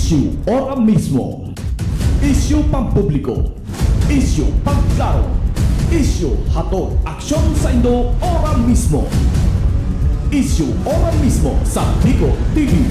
Issue ora mismo. Issue pampubliko. Issue pagklaro. Issue hatod aksyon sa Indo ora mismo. Issue ora mismo sa Bicol TV.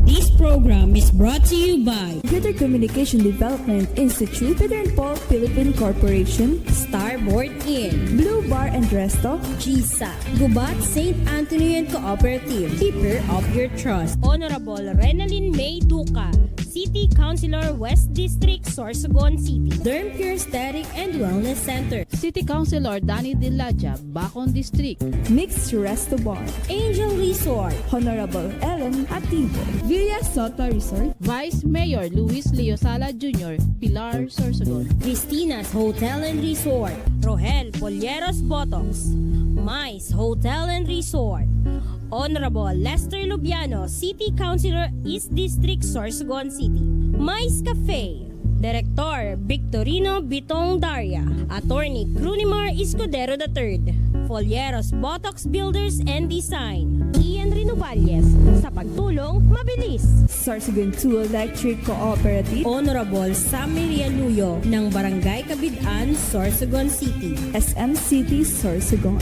This program is brought to you by Computer Communication Development Institute, Peter and Paul Philippine Corporation, Starboard Inn, Blue Bar and Resto, GSA, Gubat St. Anthony and Cooperative, Keeper of Your Trust, Honorable Renalyn May Duca, City Councilor West District, Sorsogon City, Derm Pure Aesthetic and Wellness Center, City Councilor Danny Dilaja, Bacon District, Mixed Resto Bar, Angel Resort, Honorable Ellen Ativo, Villa Soto Resort, Vice Mayor Luis Leo Sala Jr., Pilar Sorsogon, Christina's Hotel and Resort, Rohel Polleros Botox, Mais Hotel and Resort, Honorable Lester Lubiano, City Councilor East District, Sorsogon City, Mais Cafe, Director Victorino Bitong Daria, Attorney Crunimar Escudero III, Folleros Botox Builders and Design, Ian Rinovalles, sa pagtulong mabilis. Sorsogon 2 Electric Cooperative, Honorable Sam Luyo ng Barangay Kabidaan, Sorsogon City, SM City Sorsogon.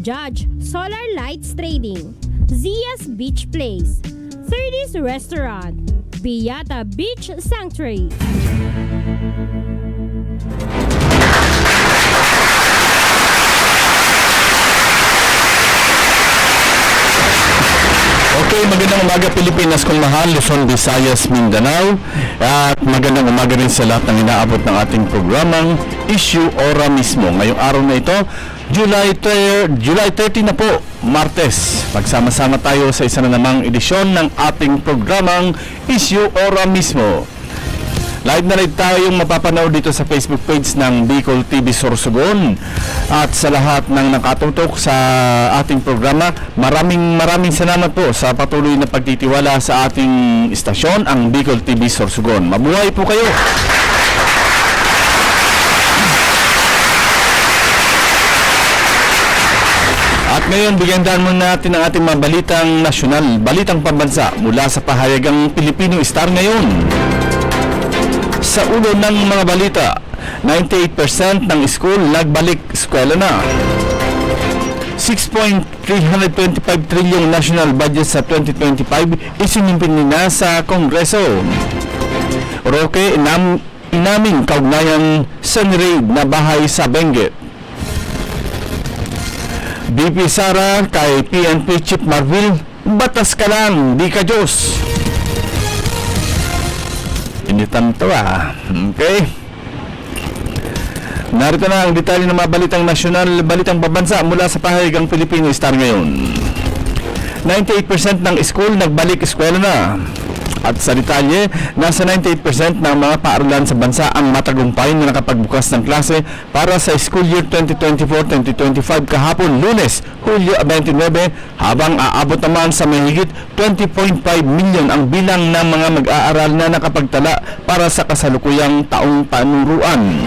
Judge Solar Lights Trading, Zia's Beach Place, 30's Restaurant, Beata Beach Sanctuary. Okay, magandang umaga Pilipinas kung mahal, Luzon, Visayas, Mindanao. At magandang umaga rin sa lahat ng inaabot ng ating programang Issue Ora Mismo. Ngayong araw na ito, July 30 na po, Martes. Pagsama-sama tayo sa isa na namang edisyon ng ating programang Issue Ora Mismo. Live na live tayong mapapanood dito sa Facebook page ng Bicol TV Sorsogon. At sa lahat ng nakatutok sa ating programa, maraming salamat po sa patuloy na pagtitiwala sa ating istasyon, ang Bicol TV Sorsogon. Mabuhay po kayo! At ngayon, bigyan daan muna natin ang ating mga balitang nasyonal, balitang pambansa mula sa pahayagang Pilipino Star ngayon. Sa ulo ng mga balita, 98% ng school nagbalik eskwela na. 6.325 trilyong national budget sa 2025 isinimpin na sa Kongreso. Roque inamin kaugnayang sunraid na bahay sa Benguet. BP Sara kay PNP Chief Marvil, batas ka lang, di ka Diyos. Hindi tanto Okay. Narito na ang detalye ng mga balitang nasyonal, balitang pabansa mula sa pahayagang Pilipino Star ngayon. 98% ng school nagbalik eskwela na. At sa detalye, nasa 98% ng mga paaralan sa bansa ang matagumpay na nakapagbukas ng klase para sa school year 2024-2025 kahapon Lunes, Hulyo 29, habang aabot naman sa mahigit 20.5 million ang bilang ng mga mag-aaral na nakapagtala para sa kasalukuyang taong panuruan.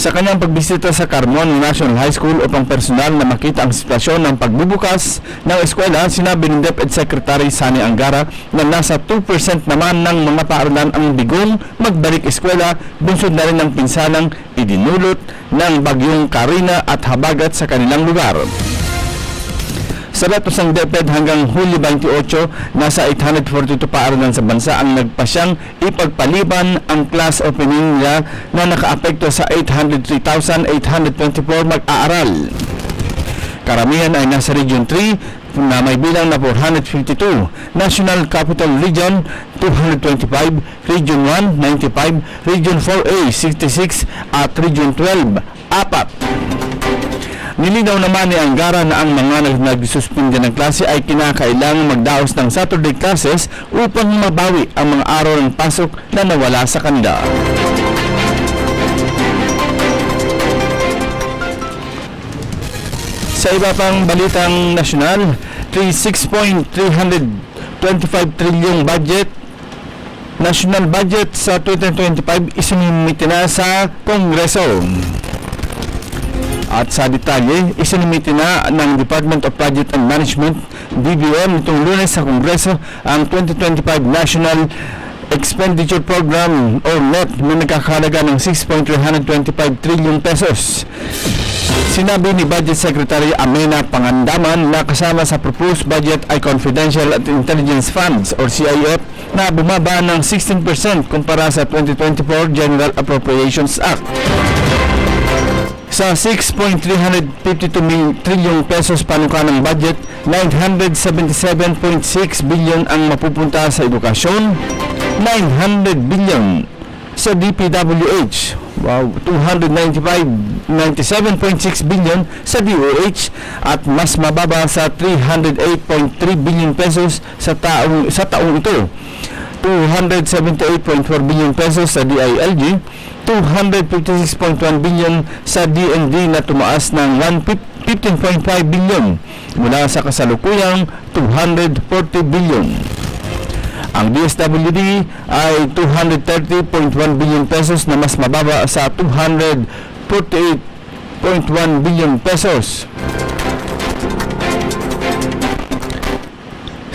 Sa kanyang pagbisita sa Carmon National High School upang personal na makita ang sitwasyon ng pagbubukas ng eskwela, sinabi ni DepEd Secretary Sani Angara na nasa 2% naman ng mga paaralan ang bigong magbalik eskwela, bunsod na rin ng pinsalang idinulot ng bagyong Karina at habagat sa kanilang lugar. Sa datos ng DepEd hanggang Hulyo 28, nasa 842 paaralan sa bansa ang nagpasyang ipagpaliban ang class opening nila na nakaapekto sa 803,824 mag-aaral. Karamihan ay nasa Region 3 na may bilang na 452, National Capital Region 225, Region 1 95, Region 4A 66 at Region 12 4. Nilinaw naman ni Angara na ang mga nagsuspindi ng klase ay kinakailangang magdaos ng Saturday classes upang mabawi ang mga araw ng pasok na nawala sa kanila. Sa iba pang balitang nasyonal, 6.325 trilyong budget national budget sa 2025 isinumite na sa Kongreso. At sa detalye, isinumite na ng Department of Budget and Management, DBM, nitong Lunes sa Kongreso ang 2025 National Expenditure Program or NEP na nagkakahalaga ng 6.325 trillion pesos. Sinabi ni Budget Secretary Amena Pangandaman na kasama sa proposed budget ay Confidential at Intelligence Funds or CIF na bumaba ng 16% kumpara sa 2024 General Appropriations Act. Sa 6.352 trillion pesos panukanang budget, 977.6 billion ang mapupunta sa edukasyon, 900 billion sa DPWH, 297.6 billion sa DOH at mas mababa sa 308.3 billion pesos sa taong ito. 278.4 billion pesos sa DILG, 256.1 billion sa DND na tumaas ng 15.5 billion mula sa kasalukuyang 240 billion. Ang DSWD ay 230.1 billion pesos na mas mababa sa 248.1 billion pesos.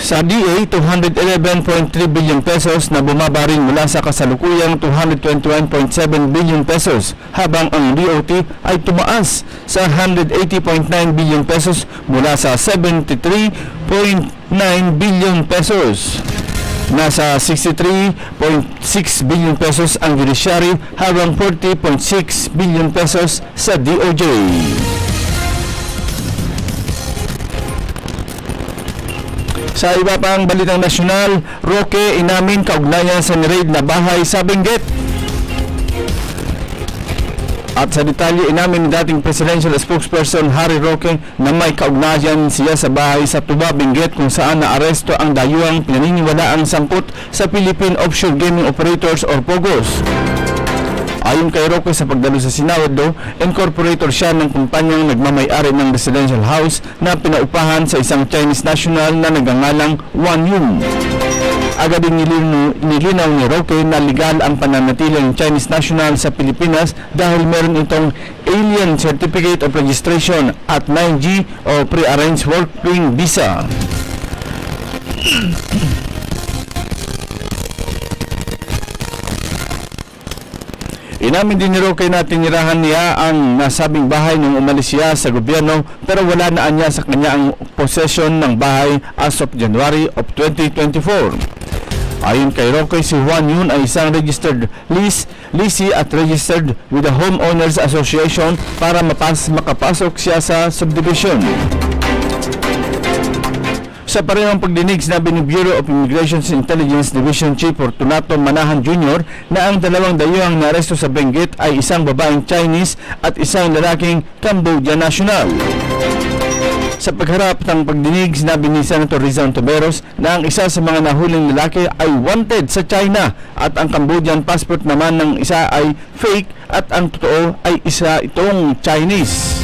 Sa DA, 211.3 billion pesos na bumaba rin mula sa kasalukuyang 221.7 billion pesos, habang ang DOT ay tumaas sa 180.9 billion pesos mula sa 73.9 billion pesos. Nasa 63.6 billion pesos ang judiciary habang 40.6 billion pesos sa DOJ. Sa iba pang balitang nasyonal, Roque inamin kaugnayan sa niraid na bahay sa Benguet. At sa detalye, inamin ni dating presidential spokesperson Harry Roque na may kaugnayan siya sa bahay sa Tuba, Benguet kung saan naaresto ang dayuhang pinaniniwalaang sangkot sa Philippine Offshore Gaming Operators or POGOs. Ayon kay Roque, sa pagdalo sa Senado, incorporator siya ng kumpanyang nagmamay-ari ng residential house na pinaupahan sa isang Chinese national na nagangalang Wan Yun. Agad din nilinaw ni Roque na legal ang pananatili ng Chinese national sa Pilipinas dahil meron itong Alien Certificate of Registration at 9G o Pre-Arranged Working Visa. Inamin din ni Roque na tinirahan niya ang nasabing bahay nung umalis siya sa gobyerno pero wala na niya sa kanya ang possession ng bahay as of January of 2024. Ayon kay Roque, si Juan Yun ay isang registered leasee at registered with the Homeowners Association para makapasok siya sa subdivision. Sa parehong pagdinig, sinabi ni Bureau of Immigration Intelligence Division Chief Fortunato Manahan Jr. na ang dalawang dayuhang naaresto sa Benguet ay isang babaeng Chinese at isang lalaking Cambodian national. Sa pagharap ng pagdinig, sinabi ni Senator Rizal Toberos na ang isa sa mga nahuling lalaki ay wanted sa China at ang Cambodian passport naman ng isa ay fake at ang totoo ay isa itong Chinese.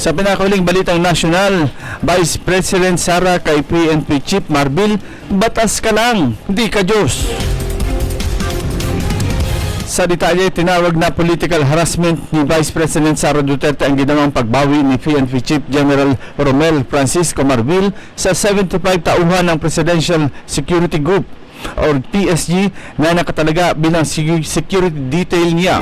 Sa pinakahuling balitang nasyonal, Vice President Sara kay PNP Chief Marbil, batas ka lang, di ka Diyos. Sa detalye, tinawag na political harassment ni Vice President Sara Duterte ang ginawang pagbawi ni PNP Chief General Romel Francisco Marbil sa 75 tauhan ng Presidential Security Group or PSG na nakatalaga bilang security detail niya.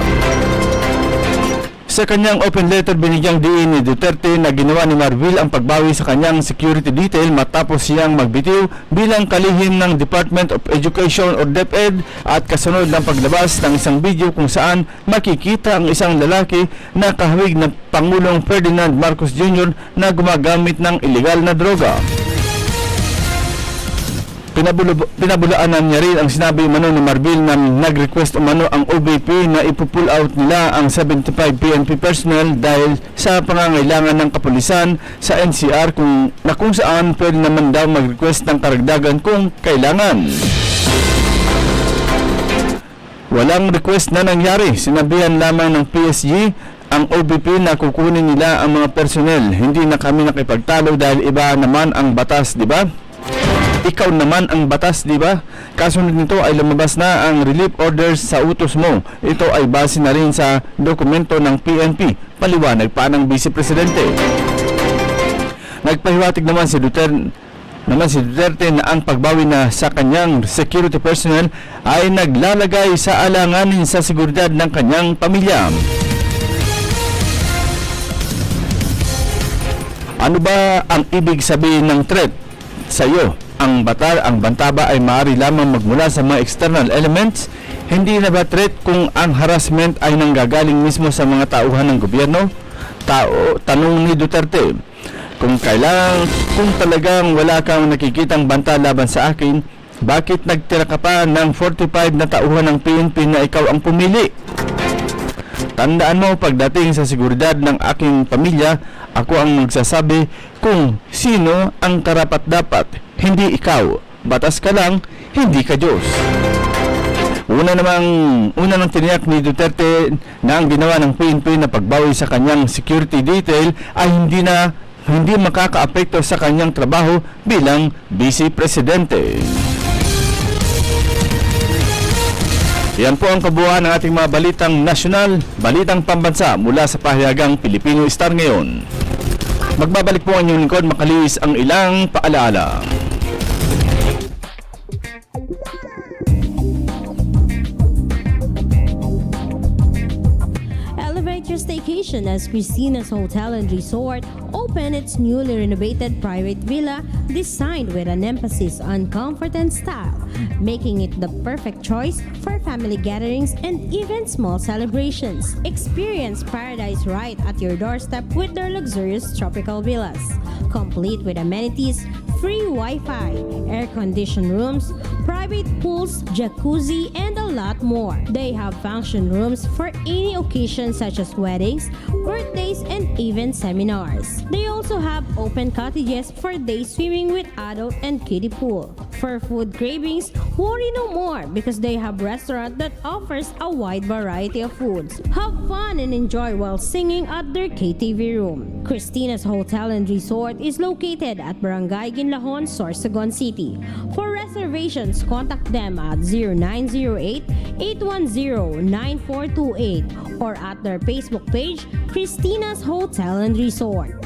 Sa kanyang open letter, binigyang diin ni Duterte na ginawa ni Marbil ang pagbawi sa kanyang security detail matapos siyang magbitiw bilang kalihim ng Department of Education or DepEd at kasunod ng paglabas ng isang video kung saan makikita ang isang lalaki na kahawig ng Pangulong Ferdinand Marcos Jr. na gumagamit ng illegal na droga. Pinabulaanan niya rin ang sinabi umano ni Marbil na nag-request umano ang OVP na ipupull out nila ang 75 PNP personnel dahil sa pangangailangan ng kapulisan sa NCR kung saan pwede naman daw mag-request ng karagdagan kung kailangan. Walang request na nangyari. Sinabihan lamang ng PSG ang OBP na kukunin nila ang mga personnel. Hindi na kami nakipagtalo dahil iba naman ang batas, di ba? Ikaw naman ang batas, di ba? Kasunod nito ay lumabas na ang relief orders sa utos mo. Ito ay base na rin sa dokumento ng PNP. Paliwanag pa ng Vice Presidente. Nagpahiwatig naman si Duterte na ang pagbawi na sa kanyang security personnel ay naglalagay sa alanganin sa seguridad ng kanyang pamilya. Ano ba ang ibig sabihin ng threat sa iyo? Ang banta ba ay maaari lamang magmula sa mga external elements? Hindi na ba threat kung ang harassment ay nanggagaling mismo sa mga tauhan ng gobyerno? Tanong ni Duterte. Kung talagang wala kang nakikitang banta laban sa akin, bakit nagtira ka pa ng 45 na tauhan ng PNP na ikaw ang pumili? Tandaan mo, pagdating sa seguridad ng aking pamilya, ako ang magsasabi kung sino ang karapat-dapat, hindi ikaw. Batas ka lang, hindi ka Diyos. Una nang tiniyak ni Duterte na ang ginawa ng PNP na pagbawi sa kanyang security detail ay hindi makakaapekto sa kanyang trabaho bilang Vice Presidente. Yan po ang kabuuan ng ating mga balitang nasyonal, balitang pambansa mula sa pahayagang Pilipino Star ngayon. Magbabalik po ang inyong lingkod, Makalis, ang ilang paalaala. Elevate your staycation as Christina's Hotel and Resort opened its newly renovated private villa designed with an emphasis on comfort and style, making it the perfect choice for family gatherings and even small celebrations. Experience paradise right at your doorstep with their luxurious tropical villas, complete with amenities, free Wi-Fi, air-conditioned rooms, private pools, jacuzzi, and a lot more. They have function rooms for any occasion such as weddings, birthdays, and even seminars. They also have open cottages for day swimming with adult and kiddie pool. For food cravings, worry no more because they have restaurant that offers a wide variety of foods. Have fun and enjoy while singing at their KTV room. Christina's Hotel and Resort is located at Barangay Ginlahon, Sorsogon City. For reservations, contact them at 0908-810-9428 or at their Facebook page, Christina's Hotel and Resort.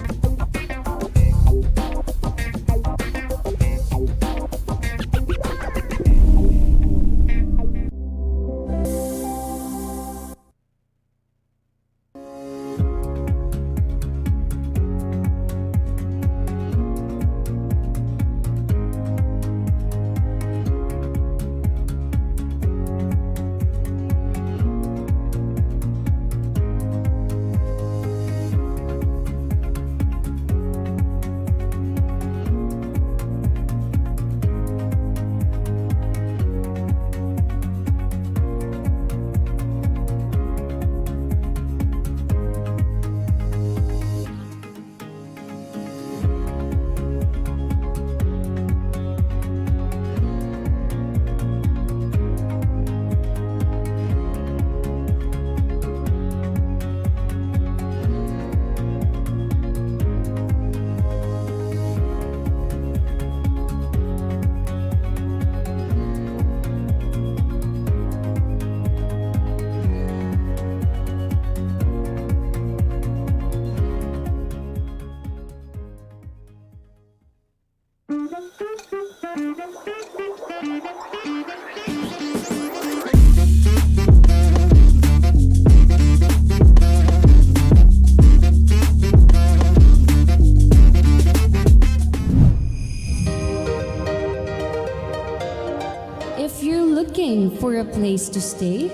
If you're looking for a place to stay,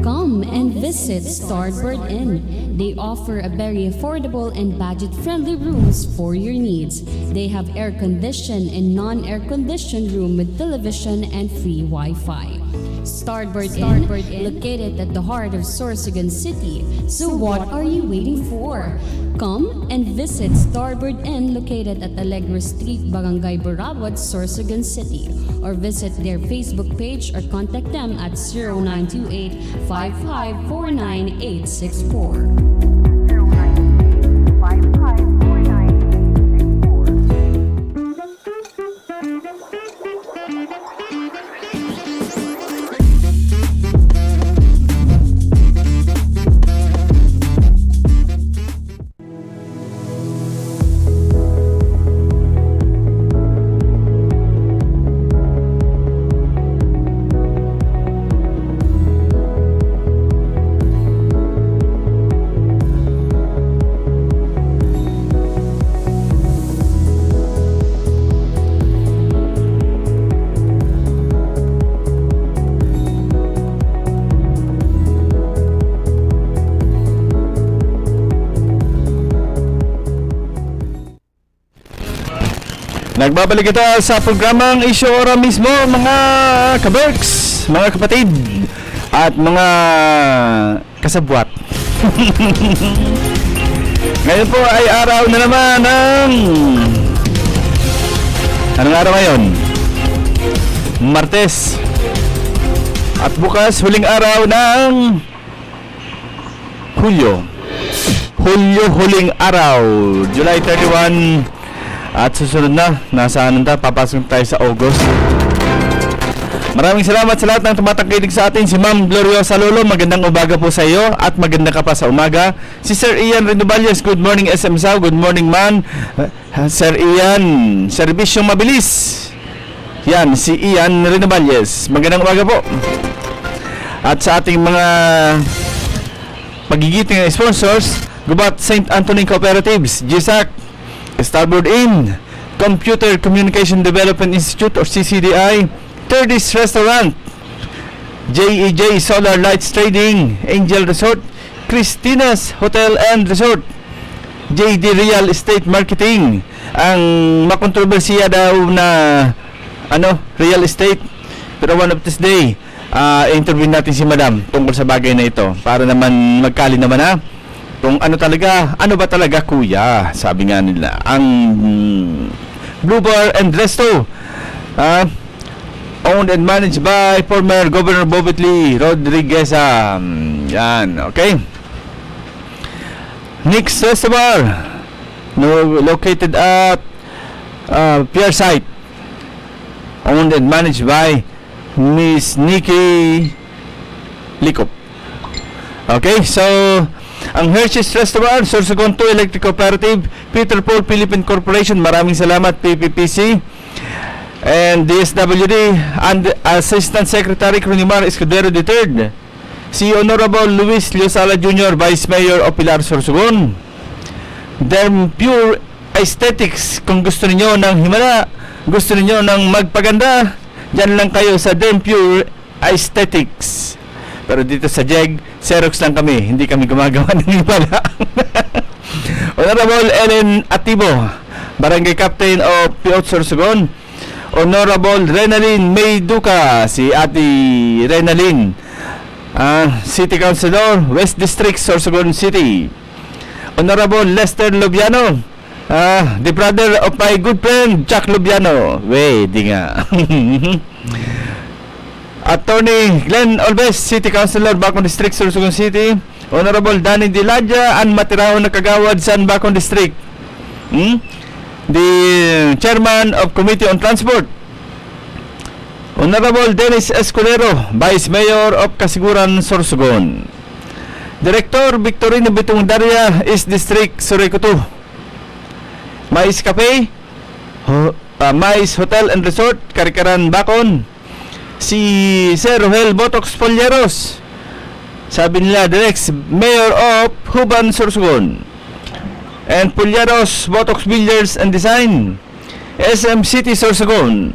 come and visit Starboard Inn. They offer a very affordable and budget-friendly rooms for your needs. They have air-conditioned and non-air-conditioned room with television and free Wi-Fi. Starboard Inn, located at the heart of Sorsogon City. So what are you waiting for? Come and visit Starboard Inn located at Alegre Street, Barangay Burabot, Sorsogon City. or visit their Facebook page or contact them at 0928 5549 864. Nagbabalik kita sa programang Isyu Ora mismo, mga kaberks, mga kapatid, at mga kasabwat. Ngayon po ay araw na naman ng... Anong araw ngayon? Martes. At bukas, huling araw ng Hulyo. Huling araw, July 31. At susunod na, nasaan na papasok tayo sa August. Maraming salamat sa lahat ng tumatangkilig sa atin. Si Ma'am Gloriosa Lolo, magandang umaga po sa iyo at maganda ka pa sa umaga. Si Sir Ian Renovalles, good morning SM Sao, good morning man. Sir Ian, serbisyong mabilis. Yan, si Ian Renovalles, magandang umaga po. At sa ating mga pagigiting sponsors, Gubat St. Anthony Cooperatives, GSAC, Starboard Inn, Computer Communication Development Institute or CCDI, Thirdies Restaurant, JEJ Solar Lights Trading, Angel Resort, Christina's Hotel and Resort, JD Real Estate Marketing, ang makontrobersiya daw na real estate, pero one of this day interview natin si Madam tungkol sa bagay na ito para naman magkali naman kung ano ba talaga kuya, sabi nga nila, ang Blue Bar and Resto, owned and managed by former Governor Bobetli Rodriguez. Yan, okay. Nick's Resto Bar, located at Pier Site, owned and managed by Miss Nikki Likop. Okay, so ang Hershey's Restaurant, Sorsogon 2 Electric Cooperative, Peter Paul Philippine Corporation, maraming salamat PPPC, and DSWD and Assistant Secretary Cronimar Escudero III, si Honorable Luis Liosala Jr., Vice Mayor of Pilar, Sorsogon. Derm Pure Aesthetics, kung gusto niyo ng himala, gusto niyo ng magpaganda, dyan lang kayo sa Derm Pure Aesthetics. Pero dito sa JEG, Xerox lang kami, hindi kami gumagawa ng himala. Honorable Ellen Atibo, Barangay Captain of Piot, Sorsogon. Honorable Renalyn Mayduca, si Ate Renalyn, City Councilor, West District, Sorsogon City. Honorable Lester Lubiano, the brother of my good friend Jack Lubiano. Di nga. Attorney Glenn Olves, City Councilor, Bacon District, Sorsogon City. Honorable Danny Diladja and Matirao na Kagawad, San Bacon District. The Chairman of Committee on Transport. Honorable Dennis Escudero, Vice Mayor of Kasiguran, Sorsogon. Director Victorino Bitong Daria, East District, Surigao. Mais Cafe, Mais Hotel and Resort, Karikaran, Bacon. Si Sir Rohel Botox Polleros, sabi nila Direx Mayor of Huban, Sorsogon. And Polleros Botox Builders and Design, SM City, Sorsogon.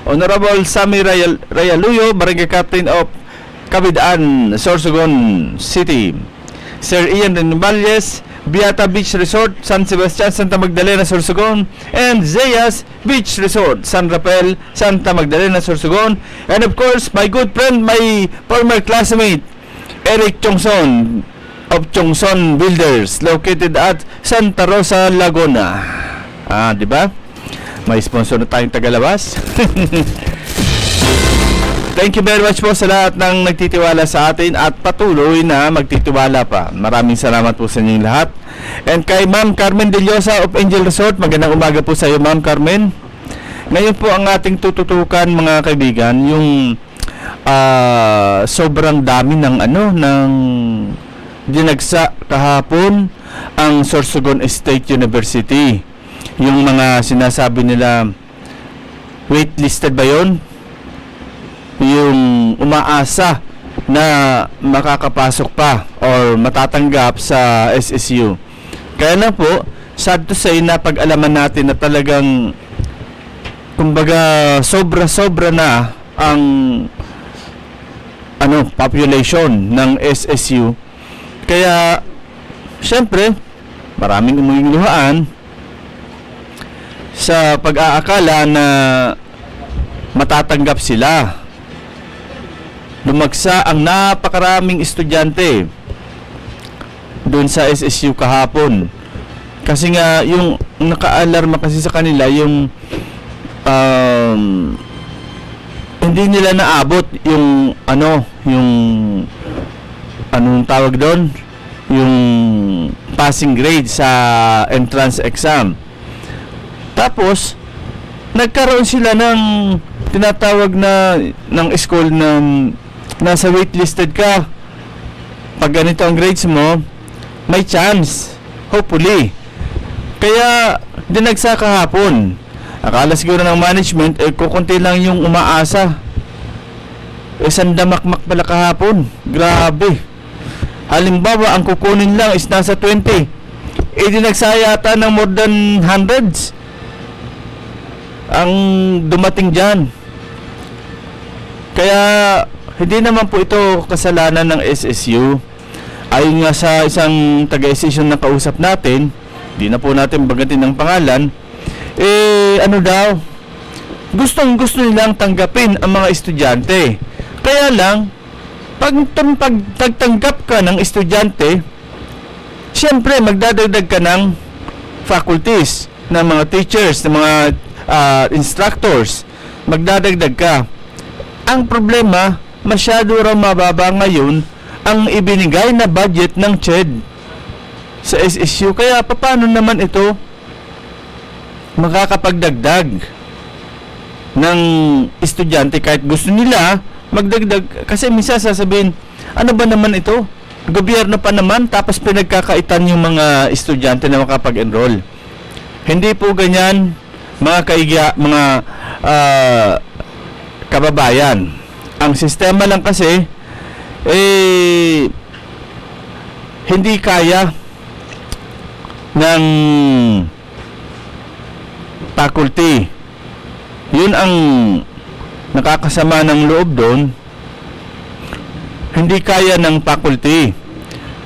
Honorable Sammy Rayaluyo, Barangay Captain of Cabidaan, Sorsogon City. Sir Ian Renovalles, Beata Beach Resort, San Sebastian, Santa Magdalena, Sorsogon. And Zayas Beach Resort, San Rafael, Santa Magdalena, Sorsogon. And of course, my good friend, my former classmate, Eric Chongson of Chongson Builders, located at Santa Rosa, Laguna. Di ba? May sponsor na tayong tagalabas. Thank you very much po sa lahat ng nagtitiwala sa atin at patuloy na magtitiwala pa. Maraming salamat po sa inyong lahat. And kay Ma'am Carmen De Llosa of Angel Resort, magandang umaga po sa iyo, Ma'am Carmen. Ngayon po ang ating tututukan, mga kaibigan, yung sobrang dami ng dinagsa kahapon ang Sorsogon State University. Yung mga sinasabi nila waitlisted ba yun? Yung umaasa na makakapasok pa or matatanggap sa SSU. Kaya lang po, sad to say na pag-alaman natin na talagang kumbaga sobra-sobra na ang population ng SSU. Kaya syempre maraming umuluhan sa pag-aakala na matatanggap sila. Lumagsa ang napakaraming estudyante doon sa SSU kahapon. Kasi nga yung naka-alarma kasi sa kanila yung hindi nila naabot yung anong tawag doon, yung passing grade sa entrance exam. Tapos nagkaroon sila ng tinatawag na ng school na nasa waitlisted ka. Pag ganito ang grades mo, may chance, hopefully. Kaya dinagsa kahapon. Akala siguro ng management kukunti lang yung umaasa. Sandamakmak pala kahapon. Grabe. Halimbawa ang kukunin lang is nasa 20. Dinagsa yata ng more than hundreds ang dumating dyan. Kaya hindi naman po ito kasalanan ng SSU. Ayon nga sa isang taga-SSU na kausap natin, di na po natin bagatin ng pangalan, gustong-gusto nilang tanggapin ang mga estudyante. Kaya lang, pag tagtanggap ka ng estudyante, siyempre magdadagdag ka ng faculties, ng mga teachers, ng mga instructors, magdadagdag ka. Ang problema, masyado raw mababa ngayon ang ibinigay na budget ng CHED sa SSU. Kaya paano naman ito makakapagdagdag ng estudyante kahit gusto nila magdagdag? Kasi minsan sasabihin, ano ba naman ito? Gobyerno pa naman, tapos pinagkakaitan yung mga estudyante na makapag-enroll. Hindi po ganyan, mga kababayan. Ang sistema lang kasi hindi kaya ng faculty. Yun ang nakakasama ng loob doon. Hindi kaya ng faculty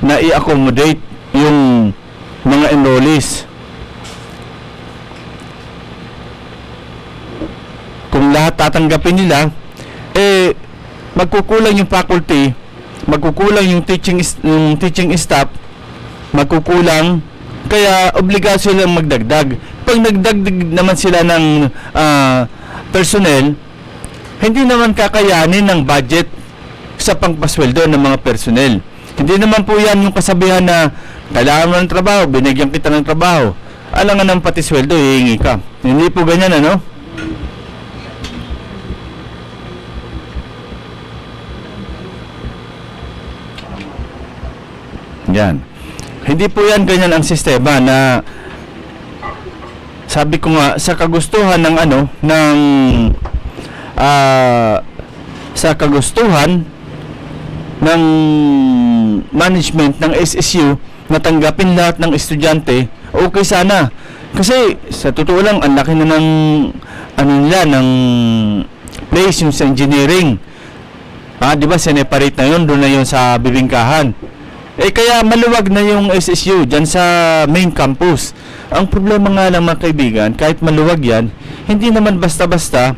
na i-accommodate yung mga enrollees. Kung lahat tatanggapin nila, magkukulang yung faculty, magkukulang yung teaching staff, magkukulang, kaya obligasyon silang magdagdag. Pag nagdagdag naman sila ng personnel, hindi naman kakayanin ng budget sa pangpasweldo ng mga personnel. Hindi naman po yan yung kasabihan na kailangan mo ng trabaho, binigyan kita ng trabaho, alangan ng pati sweldo, hihingi ka. Hindi po ganyan, ano? Yan. Hindi po yan ganyan ang sistema na sabi ko nga sa kagustuhan ng sa kagustuhan ng management ng SSU na tanggapin lahat ng estudyante, okay sana. Kasi sa totoo lang ang laki na ng ng place yung sa engineering. Di ba separate na yun, doon na yun sa bibingkahan. Kaya maluwag na yung SSU dyan sa main campus. Ang problema nga lang, mga kaibigan, kahit maluwag yan, hindi naman basta-basta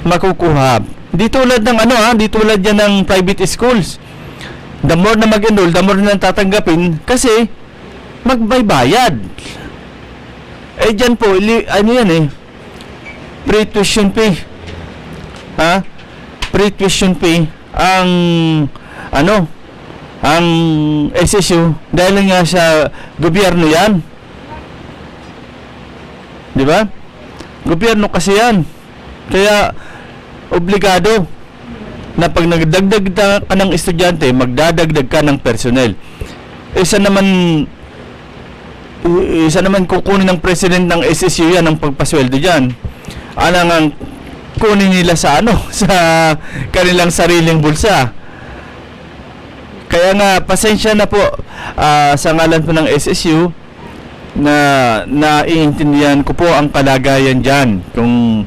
makukuha. Di tulad ng di tulad yan ng private schools. The more na mag-enroll, the more na tatanggapin kasi magbaybayad. Dyan po, pre-tuition fee. pre-tuition fee ang ang SSU dahil nga sa gobyerno yan. Di ba? Gobyerno kasi yan. Kaya obligado na pag nagdagdag ka ng estudyante, magdadagdag ka ng personnel. Isa naman kukunin ng president ng SSU yan ang pagpasweldo diyan. Alang kunin nila sa sa kanilang sariling bulsa. Kaya nga pasensya na po sa ngalan po ng SSU na naiintindihan ko po ang kalagayan diyan kung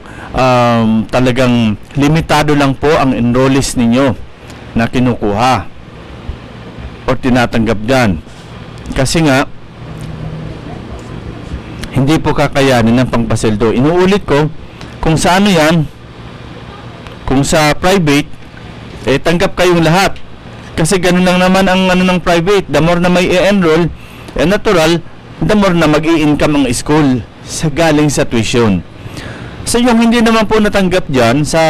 talagang limitado lang po ang enrollees ninyo na kinukuha o tinatanggap diyan. Kasi nga hindi po kakayanin ng pangpasweldo. Inuulit ko, kung sa yan, kung sa private, tanggap kayong lahat. Kasi ganun lang naman ang ng private. The more na may i-enroll, natural, the more na mag-i-income ang school galing sa tuition. So yung hindi naman po natanggap dyan sa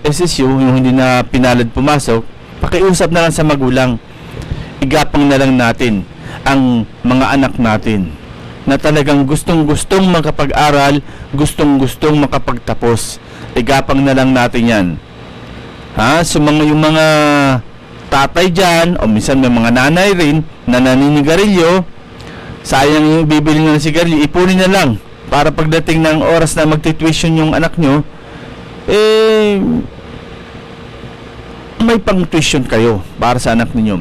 SSU, yung hindi na pinalad pumasok, pakiusap na lang sa magulang. Igapang na lang natin ang mga anak natin na talagang gustong-gustong makapag-aral, gustong-gustong makapagtapos. Igapang na lang natin yan. So yung mga tatay dyan, o minsan may mga nanay rin na naninigarilyo, sayang yung bibili ng sigarilyo, ipunin na lang para pagdating ng oras na magti-tuition yung anak nyo, may pang-tuition kayo para sa anak ninyo.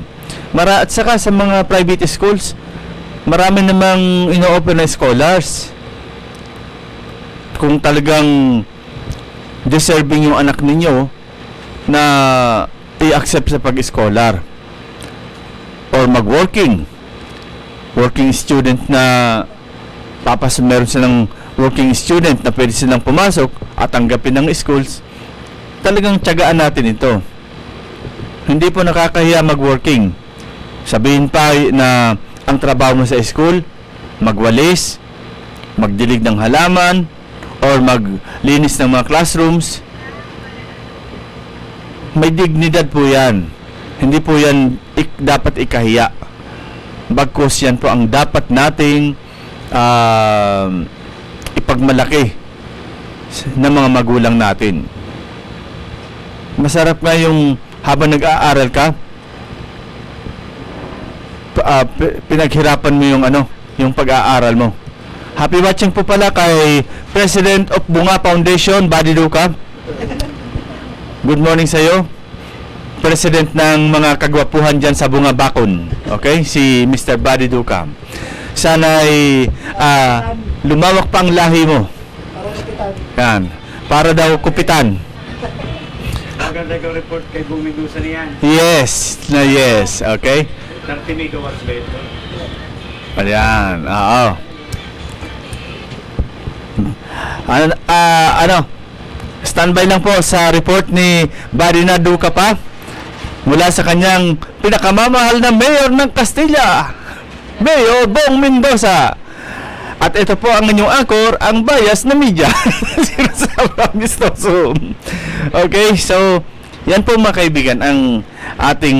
At saka sa mga private schools, marami namang ino-offer na scholars. Kung talagang deserving yung anak ninyo na i-accept sa pag-scholar or mag-working student na meron silang working student na pwede silang pumasok at tanggapin ng schools, talagang tiyagaan natin ito. Hindi po nakakahiya mag-working. Sabihin pa na ang trabaho mo sa school, magwalis, magdilig ng halaman, or maglinis ng mga classrooms. May dignidad po yan. Hindi po yan dapat ikahiya. Bagkus yan po ang dapat nating ipagmalaki ng mga magulang natin. Masarap nga yung habang nag-aaral ka, pinaghirapan mo yung pag-aaral mo. Happy watching po pala kay President of Bunga Foundation, Buddy Duca. Good morning sa iyo. President ng mga kagwapuhan dyan sa Bunga Bakon. Okay? Si Mr. Buddy Duca. Sana ay lumawak pa ang lahi mo. Yan. Para daw kupitan. Maganda yung report kay Bung Mendoza niyan. Yes. Yes. Okay? 30 megawatts ba ito? Ayan. Oo. Standby lang po sa report ni Barina Duca pa mula sa kanyang pinakamamahal na mayor ng Castilla, Mayor Bong Mendoza. At ito po ang inyong anchor, ang bias na media. Okay, so yan po mga kaibigan ang ating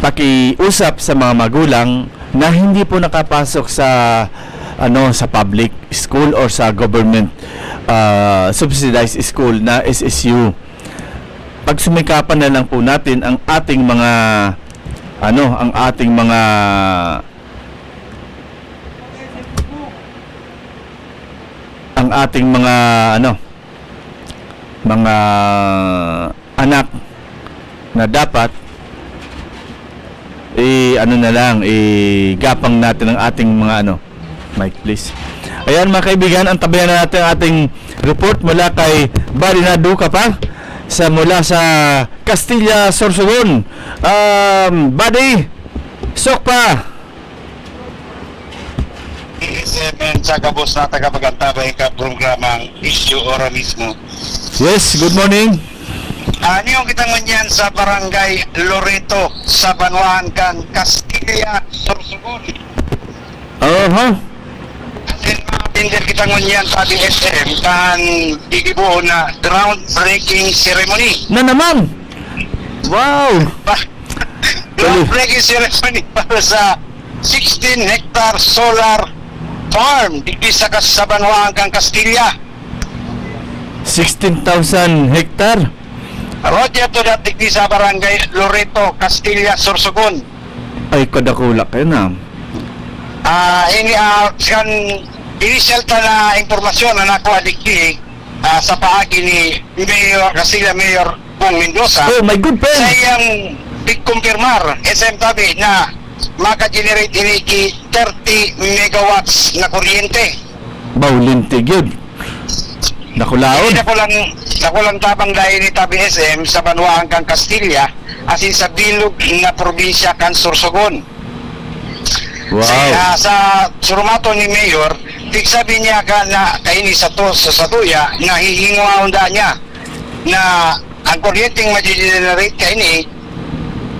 pakiusap sa mga magulang na hindi po nakapasok sa sa public school or sa government subsidized school na SSU. Pagsumikapan na lang po natin ang ating mga mga anak na dapat gapang natin ang ating mga Mike, please. Ayan mga kaibigan, ang tabayan na natin ang ating report mula kay Barina Duca pa mula sa Castilla, Sorsogon. Buddy, sok pa. Seven sa kabos na tagapagantabay ka programang Issue Ora mismo. Yes, good morning. Ano yung kitang manyan sa barangay Loreto sa Banuan Castilla, Sorsogon? Oo, Asin mga attender kita ngunyan sa SM kan igibuo na groundbreaking ceremony. Na naman! Wow! Groundbreaking ceremony para sa 16 hectare solar farm dito sa Banwaan kang Castilla. 16,000 hektar. Roger to that dito sa barangay Loreto, Castilla, Sorsogon. Ay, kadakula kayo na. Kan initial ta na impormasyon na nakuha dikti sa paagi ni Mayor Castilla, Mayor Bong Mendoza. Oh, my good Sa friend! iyang big-confirmar, SM tabi na maka-generate ini 30 megawatts na kuryente. Baulintig yun. Nakulaon. Hindi ako lang tabang dahil ni Tabi SM sa Banwaan kang Castilla asin sa bilog na probinsya kan Sorsogon. Wow. Sa surumato ni Mayor, sabi niya ka na kaini sa tuya na hihingaw niya na ang kuryenteng ma-generate kaini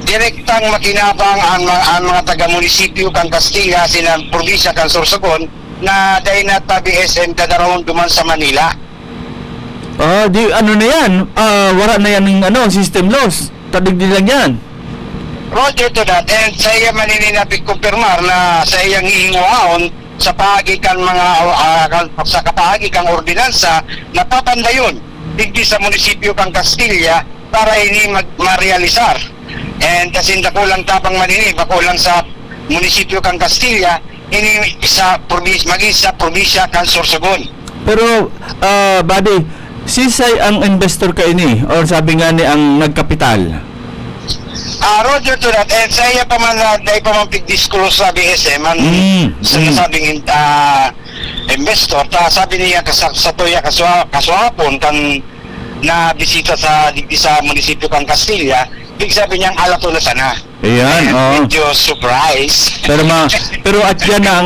direktang makinabang ang mga taga-munisipyo kang Castilla sinang probinsya kang Sorsogon na dahil na Tabi SM dadarawon duman sa Manila. Di ano na yan? Wala na yan ng system loss. Tadig din lang yan. Roger to that, and sa iya manininabi kumpirmar na sa iyang hihingaon sa paagi kang mga sa kapaagi kang ordinansa na papandayon digdi sa munisipyo kang Castilla para ini ma-realisar. And kasi kulang tapang maninib, kulang sa munisipyo kang Castilla, ini sa probinsya kang Sorsogon. Pero, buddy, sisay ang investor ka ini or sabi nga ni ang nagkapital? Roger to that, and sa iya pa man dahil pa man pig-disclose sa BSM sa nasabing investor, sabi niya sa tuya kaswapon kan na bisita sa munisipyo kang Castilla, big sabi niyang alato na sana. Ayan, medyo surprise. Pero at yan na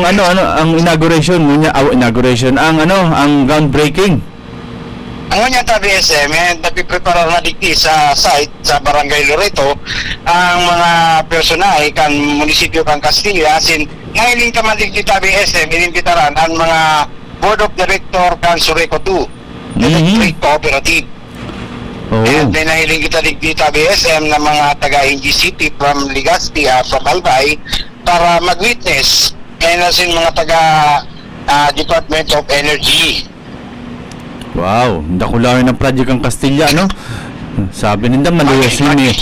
ang inauguration ang groundbreaking. Ang nga tabi SM, napiprepara na dikti sa site sa Barangay Loreto ang mga personahe kan munisipyo kang Castilla asin ngayon ka man dikti tabi SM inimbitaran ang mga board of director kan Sureco 2 Electric Cooperative. And then nahiling kita dikti tabi SM na mga taga-NGCP from Legazpi from Albay para mag-witness and asin mga taga Department of Energy. Wow, nakulayan ng project ang Castilla, no? Sabi nila maliwas si Mayor.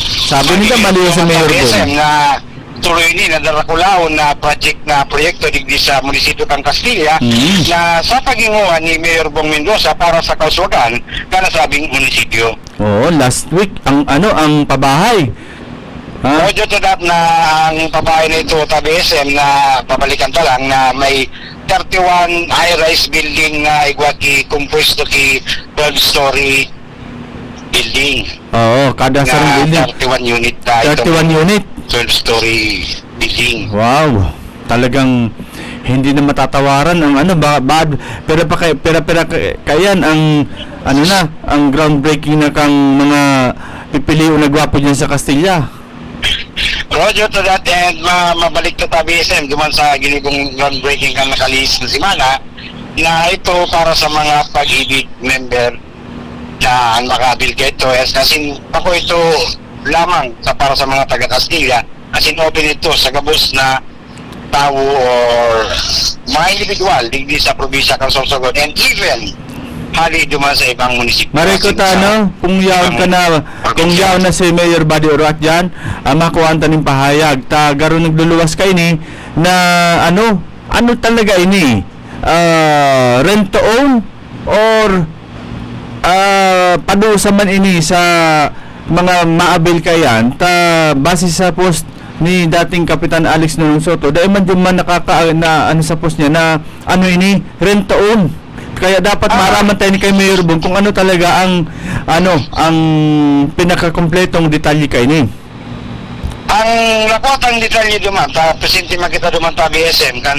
Mayor Bong. Na tuloy ni nadarakulaon na proyekto digdi sa munisipyo kang Castilla na sa paginguhan ni Mayor Bong Mendoza para sa kauswagan kana sabing munisipyo. Last week ang pabahay. Roger to that na ang pabahay na ito tabi SM na pabalikan ta lang na may 31 high-rise building na igwaki composed ki 12-story building. Kada sarang building. 31 unit 31 unit. 12-story building. Wow. Talagang hindi na matatawaran ang pero kayan ang ang groundbreaking na kang mga pipiliw na gwapo diyan sa Castilla. Roger to that, and mabalik to tabi SM duman sa ginigong groundbreaking kang nakalihis na simana na ito para sa mga pag-ibig member na makabil ka ito kasi ako ito lamang para sa mga taga-Castilla kasi open ito sa gabos na tao or mga individual digdi sa probinsya kang Sorsogon and even hali duman sa ibang munisipyo. Mariko kung yaw na si Mayor Buddy Uruat dyan, makuhaan ta ng pahayag. Garo nagluluwas kayo ni na ano talaga ini? Rent to own or padusa man ini sa mga maabil kayan base sa post ni dating Kapitan Alex Nunung Soto dahil man din man sa post niya na ini rent to own. Kaya dapat maraman tayo ni kay Mayor Bong kung ano talaga ang pinakakompletong detalye kay ni. Ang lakotang detalye duman, presente makita duman ta BSM kan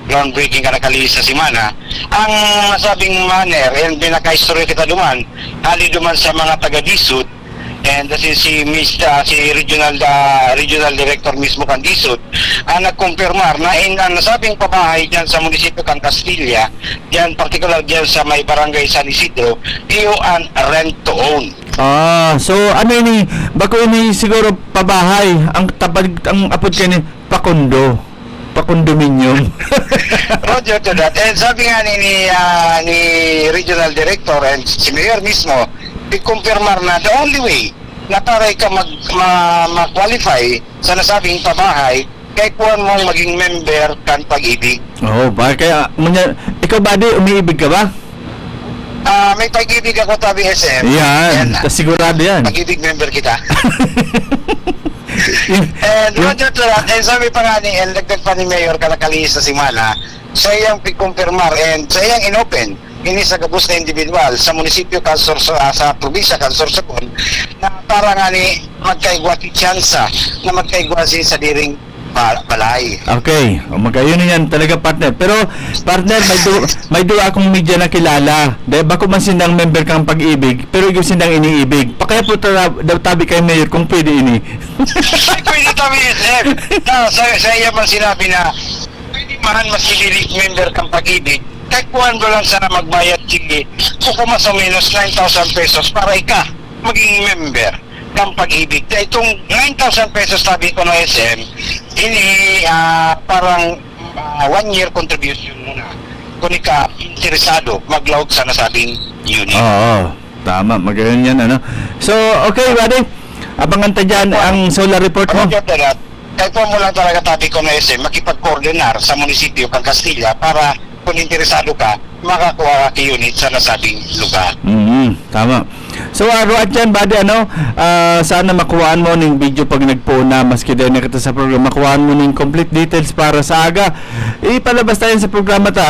groundbreaking ka nakalihis sa simana. Ang masabing manner and pinaka-history kita duman, hali duman sa mga taga-Disut and si regional director mismo Candisod ang nagkumpirmar na ang nasabing pabahay diyan sa munisipyo ng Castilla, diyan particular diyan sa may barangay San Isidro, iyo ang rent to own. So ano ini, bako ini siguro pabahay, ang apod kani pakondominium. Roger to that. And sabi nga ni regional director and si mayor mismo, i-confirmar na the only way na para ka ma-qualify sa nasabing pabahay, kay kuwan mong maging member kan Pag-ibig. Ba kaya ikaw ba umiibig ka ba? May Pag-ibig ako tabi SM. Yan, sigurado yan. Pag-ibig member kita. And Roger to that, and sabi pa nga and nagdag pa ni Mayor Kalakalis na simana, sa iyang pikumpirmar and sa iyang inopen, ini sa gabos na individual sa munisipyo sa probinsya Sorsogon, na para nga ni magkaigwa ti tsansa na magkaigwa sa diring balay. Okay, magayon yan talaga partner. Pero partner, may duwa akong media na kilala. Dahil bako man sindang member kang Pag-ibig, pero yung sindang iniibig. Pakaya po daw tabi kay Mayor kung pwede ini. Pwede tabi SM. Sa iya man sinabi na pwede man mas kililig member kang Pag-ibig. Kahit kuhan mo lang sana magbayad sige, kung mas o menos 9,000 pesos para ika maging member ng Pag-ibig. Itong 9,000 pesos sabi ko no SM, ini parang 1 year contribution muna. Kung ika interesado mag-log sa nasabing unit. Oo, tama, magayon yan ano. So, okay buddy, abangan ta dyan ang solar report mo. Kahit po mo lang talaga tabi ko no SM, makipag-coordinar sa munisipyo ng Castilla para kung interesado ka, makakuha ka unit sa nasabing lugar. Tama. So araw at yan, buddy, sana makuhaan mo ng video pag nagpuna, maski din na kita sa programa, makuhaan mo ng complete details para sa aga. Ipalabas tayo sa programa ta.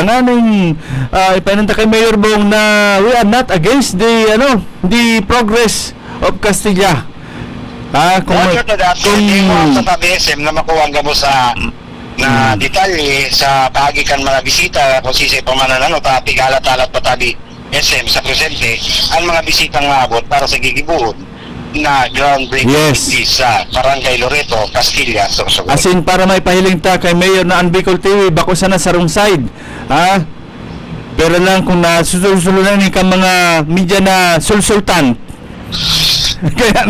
Ipananta kay Mayor Bong na we are not against the progress of Castilla. Kung sa tabi-SM na makuha ka mo sa na detalye sa pagikan mga bisita kung sisay pa man tigala-talat pa tabi SM sa presente ang mga bisitang maabot para sa gigibuhon na groundbreaking sa Barangay Loreto, Castilla, Sorsogon. As in, para may pahiling ta kay Mayor na Bicol TV, bako sana sa wrong side. Pero lang kung nasusulsulan ni ka mga media na sulsultan. Kaya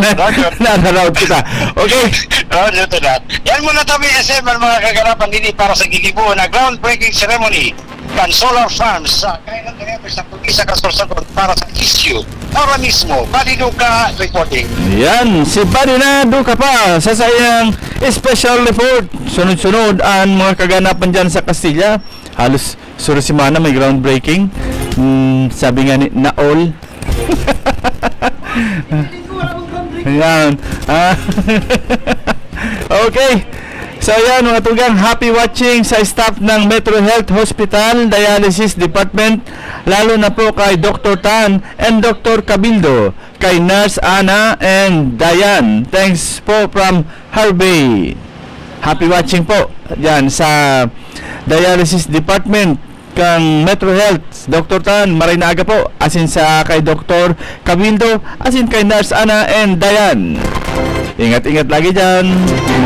na-route kita. Okay. Roger to that. Yan muna tabi SM ang mga kaganapan din para sa gigibuhon na groundbreaking ceremony ng solar farms sa kainan sa probinsya ng Sorsogon para sa issue. Ahora mismo, Buddy Duca reporting. Yan, si Buddy na Duca pa sa sayang special report. Sunod-sunod ang mga kaganapan dyan sa Castilla. Halos surasimana may groundbreaking. Sabi nga ni Naol. Ayan. Okay. So ayan mga tugang, happy watching sa staff ng Metro Health Hospital Dialysis Department, lalo na po kay Dr. Tan and Dr. Cabildo, kay Nurse Ana and Diane. Thanks po from Harvey. Happy watching po dyan sa Dialysis Department kang Metro Health, Dr. Tan, maray na aga po, asin sa kay Dr. Cabildo, asin kay Nurse Ana and Diane. Ingat-ingat lagi dyan,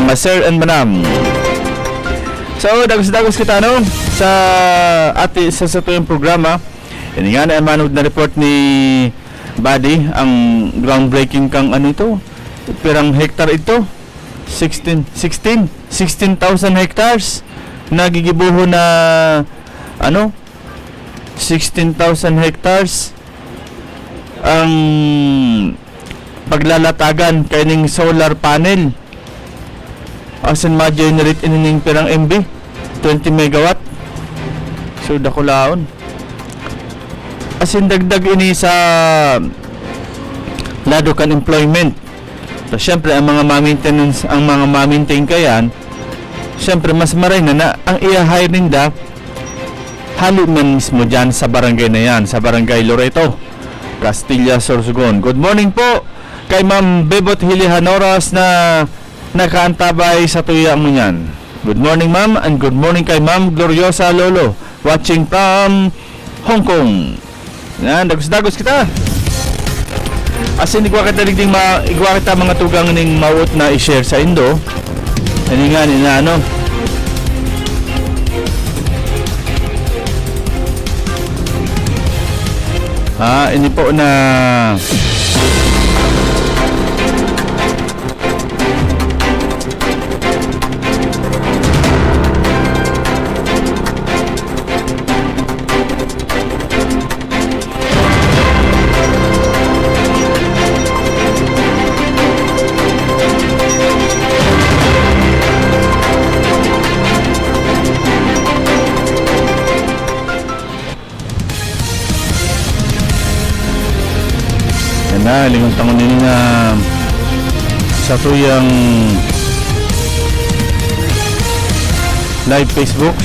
mga sir and madam. So, dagos-dagos kita sa tuwing programa. Yan nga na manood na report ni Buddy, ang groundbreaking kang ito, pirang hektar ito, 16,000 hectares, nagigibuho na 16,000 hectares ang paglalatagan kaining solar panel asin ma-generate inining pirang MB 20 megawatt. So dakulaon asin dagdag ini sa lado kan employment. So syempre ang mga maintenance, ang mga ma-maintain kayan, syempre mas maray na ang i-hire ninda halo man mismo dyan sa barangay na yan, sa Barangay Loreto, Castilla, Sorsogon. Good morning po kay Ma'am Bebot Hilihanoras na nakaantabay sa tuya mo yan. Good morning ma'am, and good morning kay Ma'am Gloriosa Lolo, watching from Hong Kong. Yan, dagos-dagos kita. Asin igwa kita digding igwa kita mga tugang ning mauot na i-share sa Indo. Ani nga ni na ano. Ini po na na lingon tangon nini nga sa tuyang live Facebook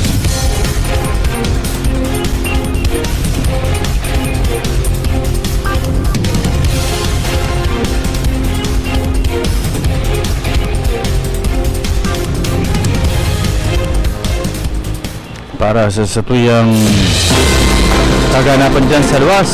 para sa tuyang kaganapan dyan sa luwas.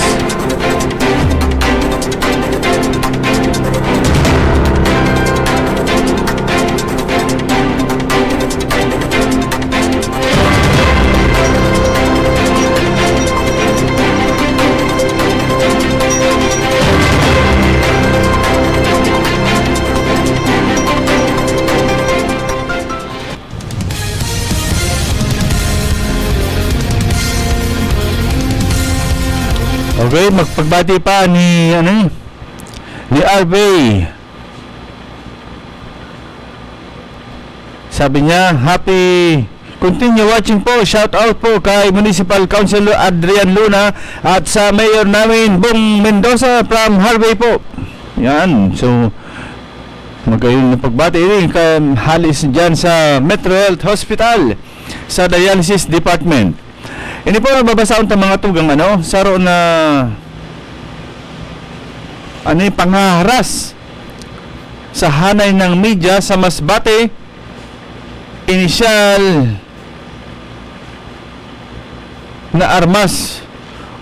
Okay, magpagbati pa ni RV. Sabi niya, happy continue watching po. Shout out po kay Municipal Councilor Adrian Luna at sa mayor namin Bong Mendoza from Harvey po. Yan. So magayon na pagbati rin kay halis dyan sa Metro Health Hospital sa Dialysis Department. Hindi po nababasaon ta mga tugang saro na panghaharas sa hanay ng media sa Masbate. Inisyal na armas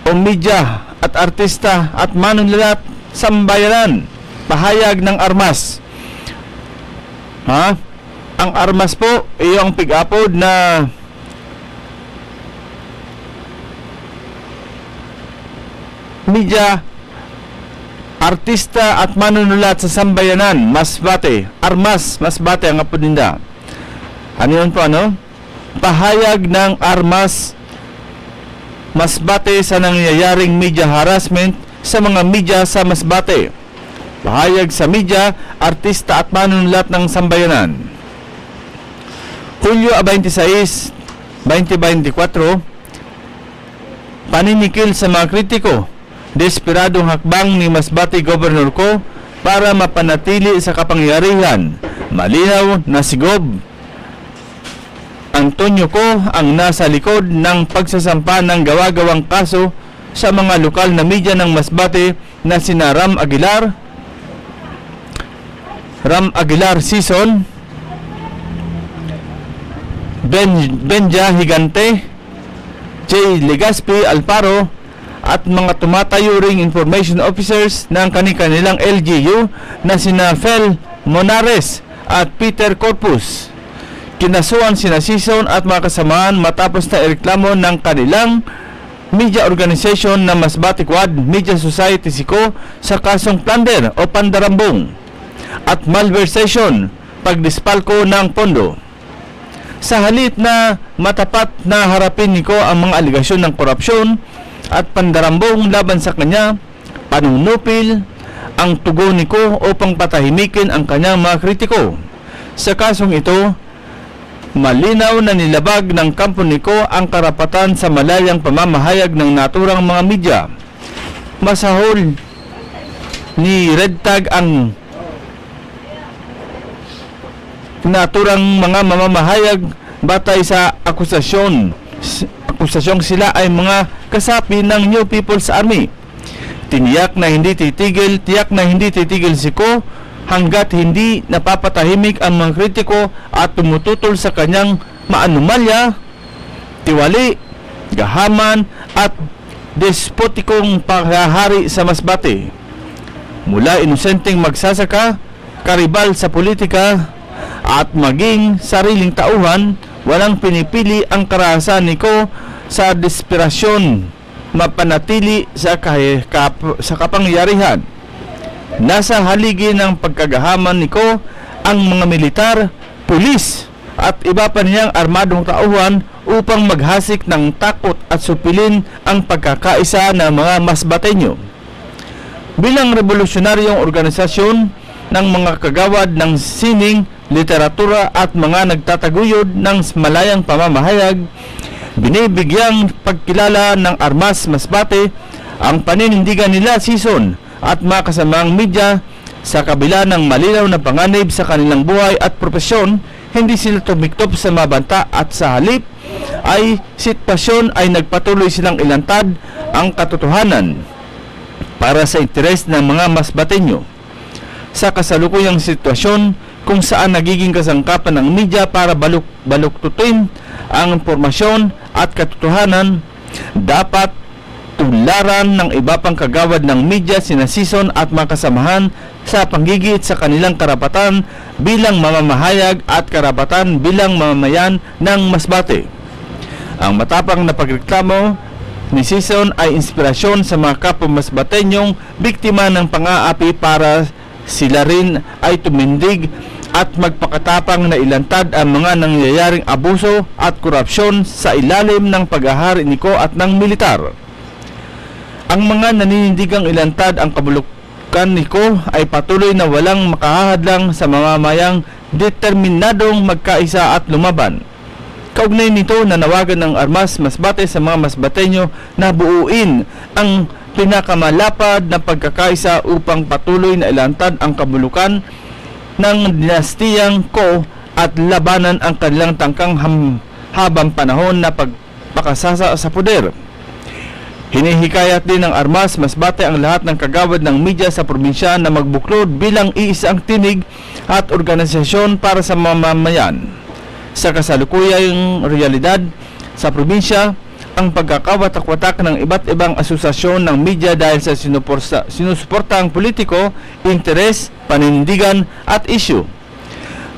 o media at artista at manunulat sambayanan. Pahayag ng armas. Ang armas po iyong pig-upload na media, artista at manunulat sa sambayanan Masbate. Armas Masbate ang apod ninda. Ano yun po Pahayag ng armas Masbate sa nangyayaring media harassment sa mga media sa Masbate. Pahayag sa media, artista at manunulat ng sambayanan. Hulyo 26, 2024, paninikil sa mga kritiko. Desperadong hakbang ni Masbate Governor Ko para mapanatili sa kapangyarihan. Malinaw na si Gob Antonio Ko ang nasa likod ng pagsasampa ng gawa-gawang kaso sa mga lokal na media ng Masbate na sina Ram Aguilar Season, Benja Higante, J. Legaspi Alparo at mga tumatayo ring information officers ng kanilang LGU na sina Fel Monares at Peter Corpus. Kinasuhan sina Season at mga kasamaan matapos na ireklamo ng kanilang media organization na Masbate Quad Media Society SICO sa kasong plunder o pandarambong at malversation, pagdispalko ng pondo. Sa halip na matapat na harapin niko ang mga aligasyon ng korupsyon at pandarambong laban sa kanya, panunupil ang tugon niko upang patahimikin ang kanyang mga kritiko. Sa kasong ito, malinaw na nilabag ng kampo niko ang karapatan sa malayang pamamahayag ng naturang mga media. Masahol ni Red Tag ang naturang mga mamamahayag batay sa akusasyong sila ay mga kasapi ng New People's Army. Tiyak na hindi titigil si Ko hanggat hindi napapatahimik ang mga kritiko at tumututol sa kanyang maanumalya, tiwali, gahaman at despotikong paghahari sa Masbate. mula inosenteng magsasaka, karibal sa politika, at maging sariling tauhan, walang pinipili ang karahasan ni Ko sa desperasyon mapanatili sa kapangyarihan. Nasa haligi ng pagkagahaman ni Ko ang mga militar, pulis at iba pa niyang armadong tauhan upang maghasik ng takot at supilin ang pagkakaisa ng mga Masbateño. Bilang revolusyonaryong organisasyon ng mga kagawad ng sining, literatura at mga nagtataguyod ng malayang pamamahayag, binibigyang pagkilala ng Armas Masbate ang paninindigan nila season at mga kasamang media. Sa kabila ng malinaw na panganib sa kanilang buhay at propesyon, hindi sila tumiktop sa mabanta at sa halip ay sitwasyon ay nagpatuloy silang ilantad ang katotohanan para sa interes ng mga Masbateño. Sa kasalukuyang sitwasyon kung saan nagiging kasangkapan ng media para baluktutin ang impormasyon at katotohanan, dapat tularan ng iba pang kagawad ng media sina season at mga kasamahan sa panggigit sa kanilang karapatan bilang mamamahayag at karapatan bilang mamamayan ng Masbate. Ang matapang na pagreklamo ni season ay inspirasyon sa mga kapwa Masbateñong biktima ng pang-aapi para sila rin ay tumindig at magpakatapang na ilantad ang mga nangyayaring abuso at korupsyon sa ilalim ng pag-ahari ni Ko at ng militar. Ang mga naninindigang ilantad ang kabulukan ni Ko ay patuloy na walang makahahadlang sa mga mayang determinadong magkaisa at lumaban. Kaugnay nito, nanawagan ng Armas Masbate sa mga Masbateño na buuin ang pinakamalapad na pagkakaisa upang patuloy na ilantad ang kabulukan ng dinastiyang Ko at labanan ang kanilang tangkang habang panahon na pagpakasasa sa poder. Hinihikayat din ng Armas Masbate ang lahat ng kagawad ng media sa probinsya na magbuklod bilang iisang tinig at organisasyon para sa mamamayan. Sa kasalukuyang realidad sa probinsya, ang pagkakawatak-watak ng iba't ibang asosasyon ng media dahil sa sinusuportang politiko, interes, panindigan at issue.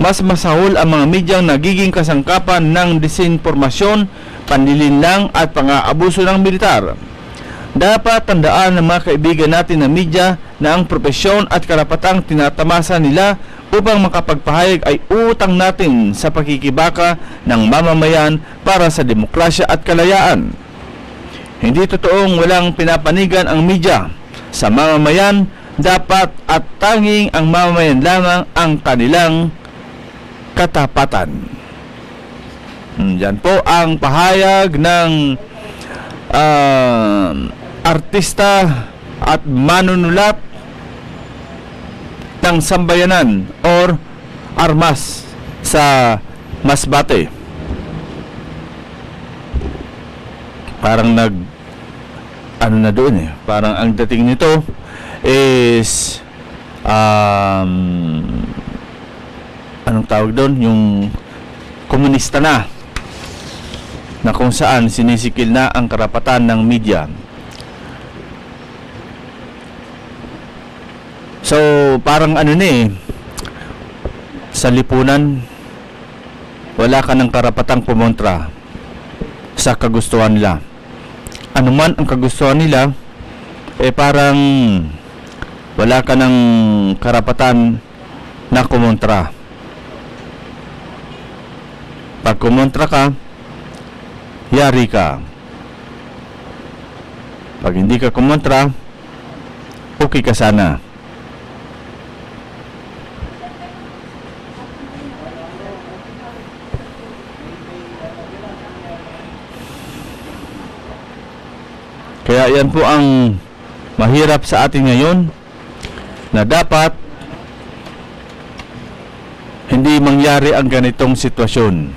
Mas masahol ang mga medyang nagiging kasangkapan ng disinformasyon, panlilinlang at pang-aabuso ng militar. Dapat tandaan ng mga kaibigan natin ng media na ang propesyon at karapatang tinatamasa nila upang makapagpahayag ay utang natin sa pakikibaka ng mamamayan para sa demokrasya at kalayaan. Hindi totoong walang pinapanigan ang media sa mamamayan. Dapat at tanging ang mamamayan lamang ang kanilang katapatan. Yan po ang pahayag ng artista at manunulat ng sambayanan or Armas sa Masbate. Parang ano na doon parang ang dating nito is anong tawag doon, yung komunista na kung saan sinisikil na ang karapatan ng media. So parang sa lipunan wala ka ng karapatang pumontra sa kagustuhan nila. Ano man ang kagustuhan nila, parang wala ka ng karapatan na kumontra. Pag kumontra ka, yari ka. Pag hindi ka kumontra, okay ka sana. Kaya yan po ang mahirap sa atin ngayon, na dapat hindi mangyari ang ganitong sitwasyon.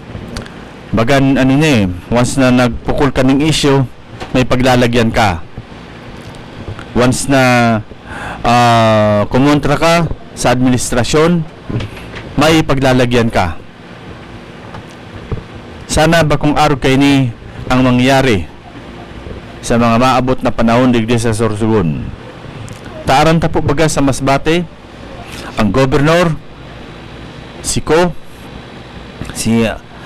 Bagan once na nagpukol ka ng issue, may paglalagyan ka. Once na kumontra ka sa administrasyon, may paglalagyan ka. Sana ba kung araw kayo ni ang mangyari sa mga maabot na panahon digdi sa Sorsogon. taaran ta po baga sa Masbate ang gobernador si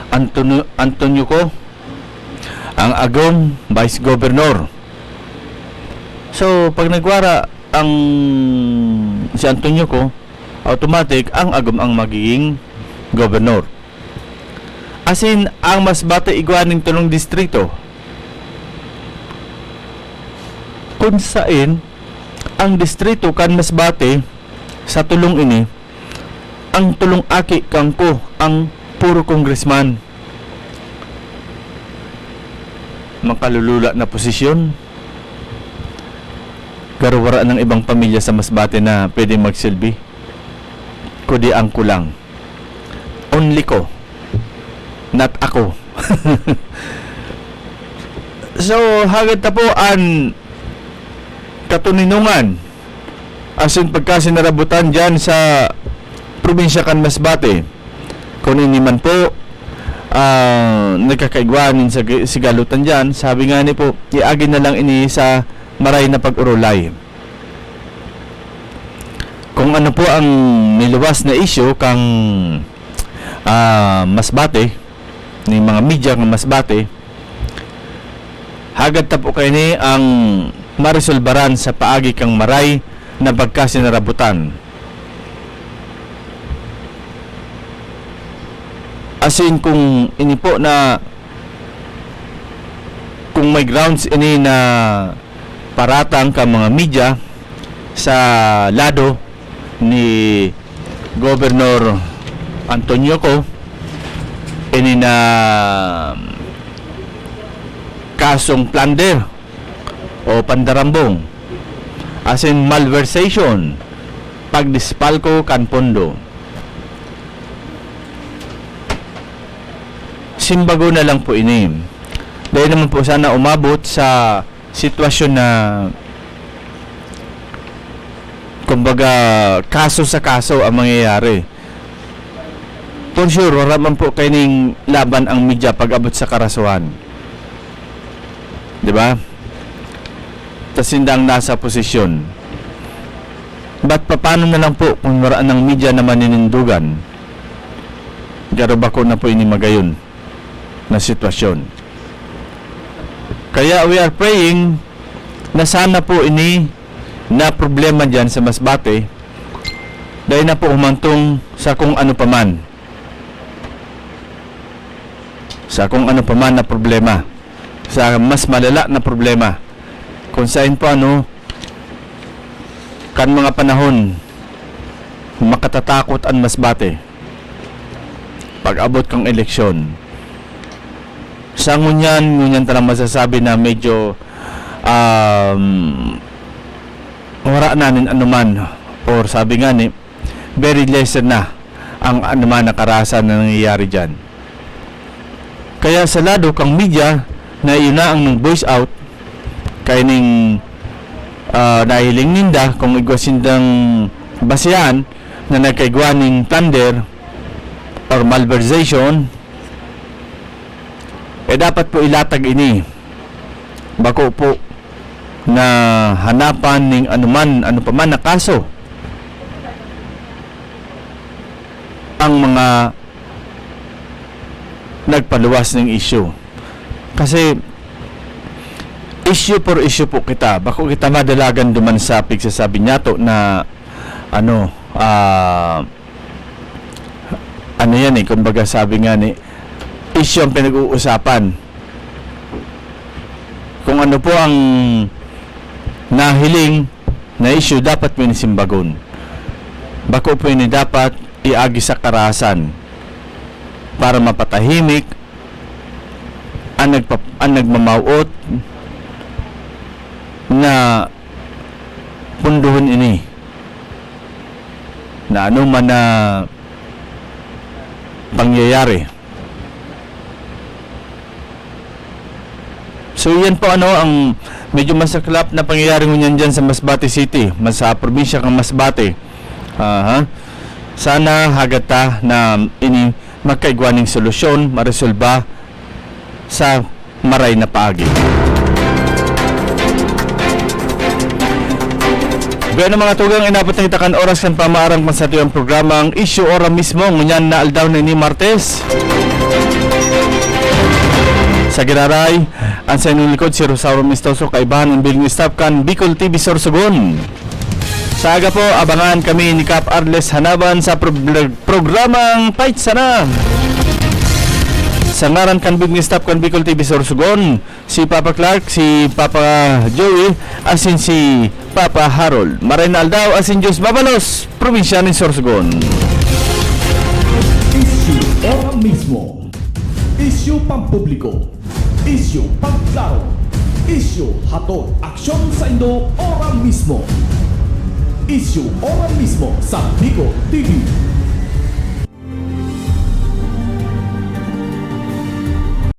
Antonio Ko, ang agong vice governor. So pag nagwara ang si Antonio Ko, automatic ang agom ang magiging gobernador. As in, ang Masbate igwaning tulong distrito kung saan ang distrito kan Masbate sa tulong ini ang tulong aki kangko ang puro congressman, makalulula na posisyon. Garawara ng ibang pamilya sa Masbate na pwede magsilbi, kundi ang kulang only ko, not ako. So hagad ta po ang katuninungan asin pagkasinarabutan dyan sa probinsya kan Masbate. Kung hindi man po nagkakaigwanin sa sigalutan dyan, sabi nga ni po, iagin na lang ini sa maray na pag-urulay. Kung ano po ang niluwas na issue kang Masbate, ni mga media ng Masbate, hagad ta po kayo ni ang marisolbaran sa paagi kang maray na pagkasinarabutan. Asin kung ini po na kung may grounds ini na paratang ka mga media sa lado ni Governor Antonio Ko, ini na kasong plunder o pandarambong, as in malversation, pagdispalko kan pondo. Simbago na lang po ini. Dahil naman po sana umabot sa sitwasyon na kumbaga kaso sa kaso ang mangyayari. For sure, wala man po kaining laban ang media pag abot sa karasuhan. Diba? Tas sindang nasa posisyon. Ba't paano na lang po kung maraan ng media na maninindugan? Garo ba ko na po ini magayon na sitwasyon? Kaya we are praying na sana po ini na problema dyan sa Masbate dahil na po humantong sa kung ano paman. Sa kung ano paman na problema. Sa mas malala na problema. Kung saan po kan mga panahon makatatakot ang Masbate pag abot kang eleksyon. Sa ngunyan talang masasabi na medyo wala nanin anuman, or sabi nga ni very lesser na ang anuman na karahasan na nangyayari dyan. Kaya sa lado kang media na yun na ang voice out kay ning nahiling ninda kung igwasindang basihan na nagkaigwaning plunder or malversation, dapat po ilatag ini bako po na hanapan ning ano pa man na kaso ang mga nagpaluwas ng issue. Kasi issue for issue po kita, bako kita madalagan duman sa pigsasabi niya to na yan kumbaga sabi nga ni issue ang pinag-uusapan. Kung ano po ang nahiling na issue, dapat minisimbagon. Bako po ini dapat iagi sa karahasan para mapatahimik ang nagmamauot na punduhon ini na ano man na pangyayari. So yan po ang medyo masaklap na pangyayari ngunyan dyan sa Masbate City, sa probinsya ng Masbate. Sana hagata na ini magkaigwaning solusyon, maresolba sa maray na paagi. Gaya ng mga tugang inabot ng itakan oras kan pamaarang pansatuyang programang Issue Ora mismo ngunyan na aldaw na ni Martes. Sa Giraray, ang sa inyong likod si Rosauro Mistoso kaibahan ng building staff kan Bicol TV Sorsogon. Sa aga po, abangan kami ni Cap Arles Hanaban sa programang Fight Sana. Sa ngaran kan building staff kan Bicol TV Sorsogon, si Papa Clark, si Papa Joey, asin si Papa Harold. Maray na aldaw, asin Diyos Babalos, probinsya ni Sorsogon. Issue Ora mismo. Issue pampubliko. Issue pangklaro. Issue hatod aksyon sa Indo Ora mismo. Issue Ora mismo sa Bicol TV.